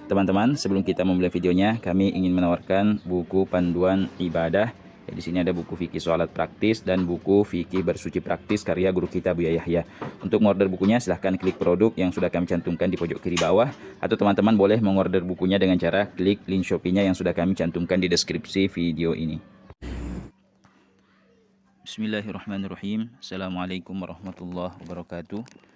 Teman-teman, sebelum kita memulai videonya, kami ingin menawarkan buku panduan ibadah. Di sini ada buku fikih sholat praktis dan buku fikih bersuci praktis karya guru kita Buya Yahya. Untuk mengorder bukunya, silahkan klik produk yang sudah kami cantumkan di pojok kiri bawah, atau teman-teman boleh mengorder bukunya dengan cara klik link Shopee-nya yang sudah kami cantumkan di deskripsi video ini. Bismillahirrahmanirrahim. Assalamualaikum warahmatullahi wabarakatuh.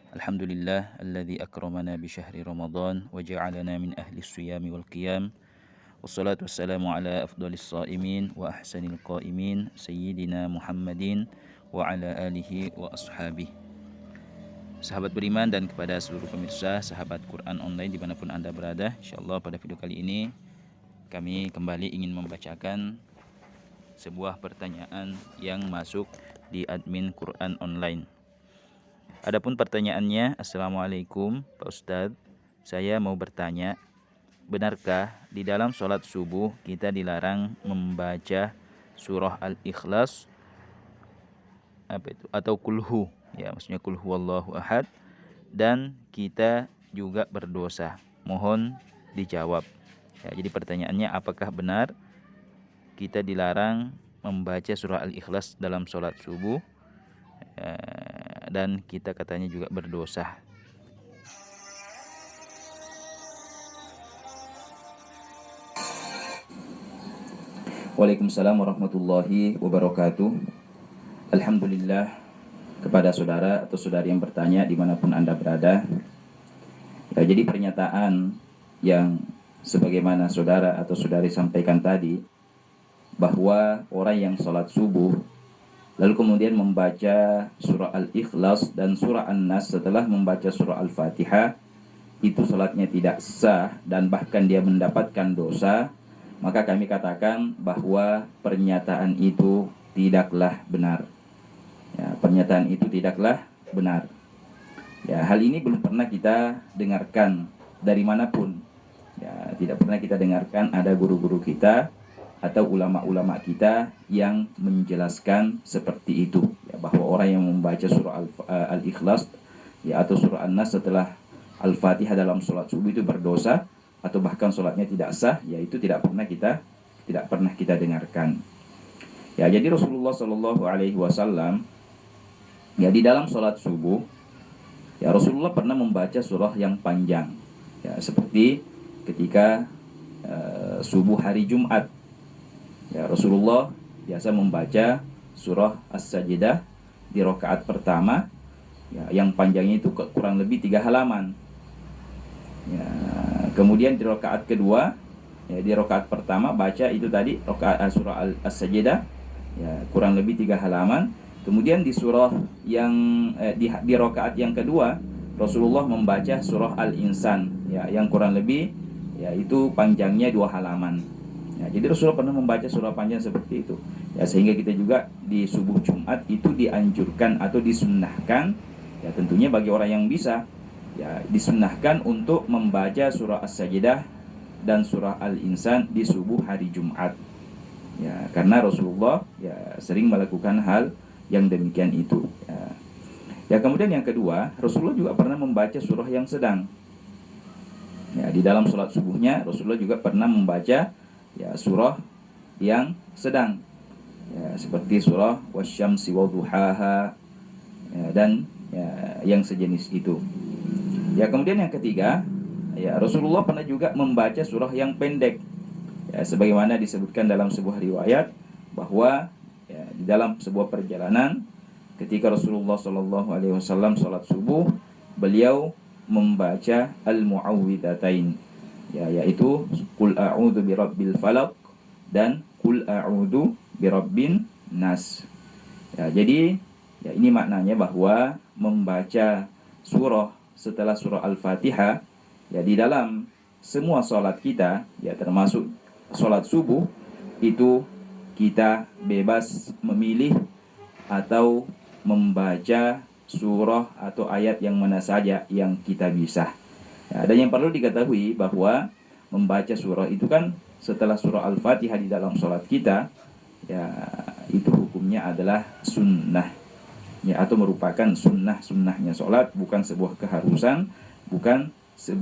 Alhamdulillah alladzi akramana bi syahri Ramadan wa ja'alana min ahli siyami wal qiyam. Wassalatu wassalamu ala afdalis shaimin wa ahsanil qaimin sayyidina Muhammadin wa ala alihi wa ashabihi. Sahabat beriman dan kepada seluruh pemirsa sahabat Quran online dimanapun Anda berada, insyaallah pada video kali ini kami kembali ingin membacakan sebuah pertanyaan yang masuk di admin Quran online. Adapun pertanyaannya, Assalamualaikum Pak Ustadz, saya mau bertanya, benarkah di dalam sholat subuh kita dilarang membaca surah Al-Ikhlas atau kulhu, ya maksudnya kulhu Wallahu ahad, dan kita juga berdosa? Mohon dijawab. Ya, jadi pertanyaannya, apakah benar kita dilarang membaca surah Al-Ikhlas dalam sholat subuh, dan kita katanya juga berdosa? Waalaikumsalam warahmatullahi wabarakatuh. Alhamdulillah kepada saudara atau saudari yang bertanya dimanapun Anda berada. Ya, jadi pernyataan yang sebagaimana saudara atau saudari sampaikan tadi, bahwa orang yang sholat subuh lalu kemudian membaca surah Al-Ikhlas dan surah An-Nas setelah membaca surah Al-Fatihah, itu sholatnya tidak sah dan bahkan dia mendapatkan dosa, maka kami katakan bahwa pernyataan itu tidaklah benar. Ya, pernyataan itu tidaklah benar. Ya, hal ini belum pernah kita dengarkan dari manapun. Ya, tidak pernah kita dengarkan ada guru-guru kita atau ulama-ulama kita yang menjelaskan seperti itu, ya, bahwa orang yang membaca surah Al-Ikhlas ya, atau surah An-Nas setelah Al-Fatihah dalam sholat subuh itu berdosa atau bahkan sholatnya tidak sah, ya itu tidak pernah kita dengarkan. Ya, jadi Rasulullah Shallallahu Alaihi Wasallam ya di dalam sholat subuh ya Rasulullah pernah membaca surah yang panjang, ya seperti ketika subuh hari Jumat. Ya, Rasulullah biasa membaca surah As-Sajdah di rakaat pertama, ya, yang panjangnya itu kurang lebih 3 halaman. Ya, kemudian di rakaat kedua, ya, di rakaat pertama baca itu tadi rakaat surah As-Sajdah, ya, kurang lebih 3 halaman. Kemudian di surah yang di rakaat yang kedua Rasulullah membaca surah Al-Insan, ya, yang kurang lebih ya itu panjangnya 2 halaman. Ya, jadi Rasulullah pernah membaca surah panjang seperti itu. Ya, sehingga kita juga di subuh Jumat itu dianjurkan atau disunnahkan, ya tentunya bagi orang yang bisa, ya disunnahkan untuk membaca surah As-Sajdah dan surah Al-Insan di subuh hari Jumat. Ya, karena Rasulullah ya sering melakukan hal yang demikian itu. Ya, kemudian yang kedua, Rasulullah juga pernah membaca surah yang sedang. Ya, di dalam sholat subuhnya Rasulullah juga pernah membaca ya surah yang sedang, ya, seperti surah Wasyamsi Wadduhaha, ya, dan ya, yang sejenis itu. Ya, kemudian yang ketiga, ya Rasulullah pernah juga membaca surah yang pendek, ya, sebagaimana disebutkan dalam sebuah riwayat bahwa ya, di dalam sebuah perjalanan ketika Rasulullah Shallallahu Alaihi Wasallam sholat subuh, beliau membaca Al-Mu'awwidhatain, ya, yaitu Qul a'udzu birabbil falaq dan Qul a'udzu birabbin nas. Ya, jadi ya ini maknanya bahwa membaca surah setelah surah Al-Fatihah ya di dalam semua sholat kita, ya termasuk sholat subuh, itu kita bebas memilih atau membaca surah atau ayat yang mana saja yang kita bisa. Ya, dan yang perlu diketahui bahwa membaca surah itu kan setelah surah Al-Fatihah di dalam sholat kita, ya itu hukumnya adalah sunnah, ya, atau merupakan sunnahnya sholat, bukan sebuah keharusan, bukan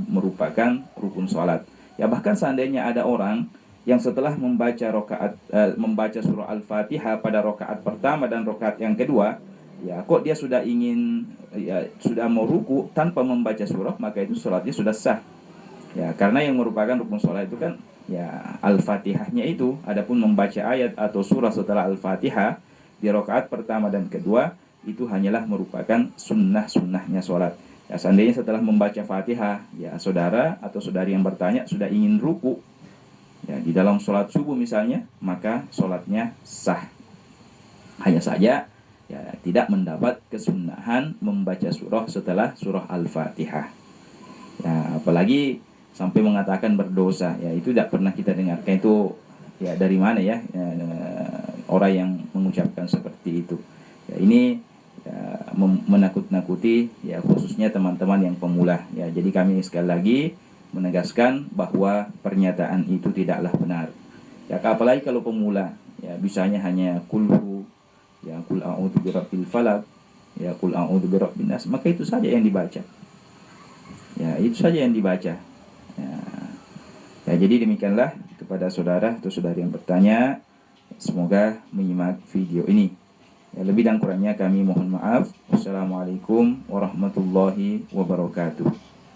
merupakan rukun sholat. Ya bahkan seandainya ada orang yang setelah membaca surah Al-Fatihah pada rakaat pertama dan rakaat yang kedua, ya kok dia sudah ingin, ya sudah mau ruku tanpa membaca surah, maka itu sholatnya sudah sah. Ya karena yang merupakan rukun sholat itu kan ya Al-Fatihahnya itu. Adapun membaca ayat atau surah setelah Al-Fatihah di rakaat pertama dan kedua itu hanyalah merupakan sunnah-sunnahnya sholat. Ya, seandainya setelah membaca Fatihah, ya saudara atau saudari yang bertanya sudah ingin ruku, ya di dalam sholat subuh misalnya, maka sholatnya sah. Hanya saja, ya tidak mendapat kesunahan membaca surah setelah surah Al-Fatihah. Ya, apalagi sampai mengatakan berdosa, ya itu tidak pernah kita dengarkan. Itu ya dari mana ya, orang yang mengucapkan seperti itu. Ya ini ya, menakut-nakuti ya khususnya teman-teman yang pemula. Ya jadi kami sekali lagi menegaskan bahwa pernyataan itu tidaklah benar. Ya apalagi kalau pemula, ya bisanya hanya kulhu, ya kul a'udzu birabbil falaq, ya kul a'udzu birabbin nas, maka itu saja yang dibaca. Ya itu saja yang dibaca. Ya jadi demikianlah kepada saudara atau saudari yang bertanya. Semoga menyimak video ini. Ya, lebih dan kurangnya kami mohon maaf. Wassalamualaikum warahmatullahi wabarakatuh.